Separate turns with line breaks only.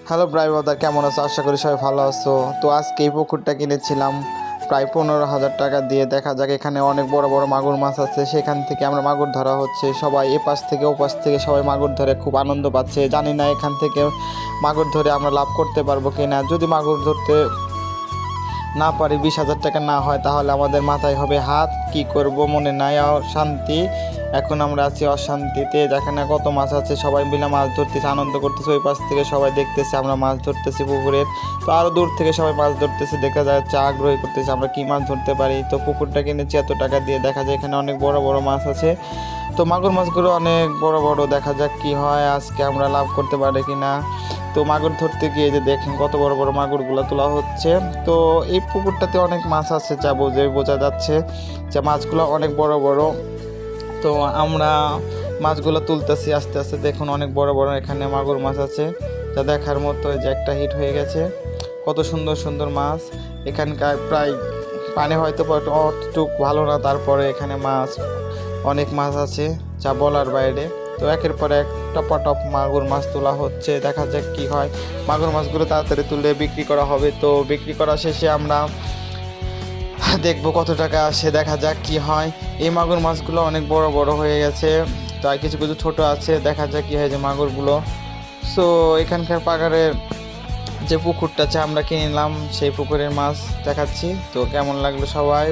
Hello brother, কেমন আছো? আশা করি সবাই ভালো আছো। তো আজকে এই পুকুরটা কিনেছিলাম প্রায় 15,000 টাকা দিয়ে। দেখা যাক, এখানে অনেক বড় বড় মাগুর মাছ আছে, সেখান থেকে আমরা মাগুর ধরা হচ্ছে। সবাই এ পাশ থেকে ও পাশ থেকে সবাই মাগুর ধরে খুব আনন্দ পাচ্ছে। জানি না এখান থেকে মাগুর ধরে আমরা লাভ করতে পারবো কিনা। যদি মাগুর ধরতে না পারি, 20,000 টাকা না হয়, তাহলে আমাদের মাথায় হবে হাত। কি করব মনে নাই, শান্তি। এখন আমরা আছি অশান্তিতে। যেখানে কত মাছ আছে, সবাই মিলে মাছ ধরতেছে, আনন্দ করতেছে। ওই পাশ থেকে সবাই দেখতেছে আমরা মাছ ধরতেছি পুকুরের। তো আরও দূর থেকে সবাই মাছ ধরতেছে, দেখা যাচ্ছে আগ্রহী করতেছে আমরা কি মাছ ধরতে পারি। তো পুকুরটা কিনেছি এত টাকা দিয়ে। দেখা যায় এখানে অনেক বড় বড় মাছ আছে। তো মাগুর মাছগুলো অনেক বড় বড়। দেখা যাক কি হয়, আজকে আমরা লাভ করতে পারি কিনা। তো মাগুর ধরতে গিয়ে যে দেখেন কত বড় বড় মাগুরগুলো তোলা হচ্ছে। তো এই পুকুরটাতে অনেক মাছ আছে, যা বোঝা যাচ্ছে যে মাছগুলো অনেক বড় বড়। তো আমরা মাছগুলো তুলতেছি আস্তে আস্তে। দেখুন অনেক বড় বড় এখানে মাগুর মাছ আছে, যা দেখার মতো। যে একটা হিট হয়ে গেছে, কত সুন্দর সুন্দর মাছ। এখানকার প্রায় পানি হয়তো অতটুক ভালো না, তারপরে এখানে মাছ অনেক মাছ আছে, যা বলার বাইরে। তো একের পর এক টপাটপ মাগুর মাছ তোলা হচ্ছে। দেখা যাক কি হয়। মাগুর মাছগুলো তাড়াতাড়ি তুলে বিক্রি করা হবে। তো বিক্রি করা শেষে আমরা দেখবো কত টাকা আসে। দেখা যাক কি হয়। এই মাগুর মাছগুলো অনেক বড় বড় হয়ে গেছে, তাই কিছু কিছু ছোট আছে। দেখা যাক কি হয় যে মাগুরগুলো। সো এখানকার পাগারের যে পুকুরটা আছে আমরা কিনে নিলাম, সেই পুকুরের মাছ দেখাচ্ছি। তো কেমন লাগলো সবাই?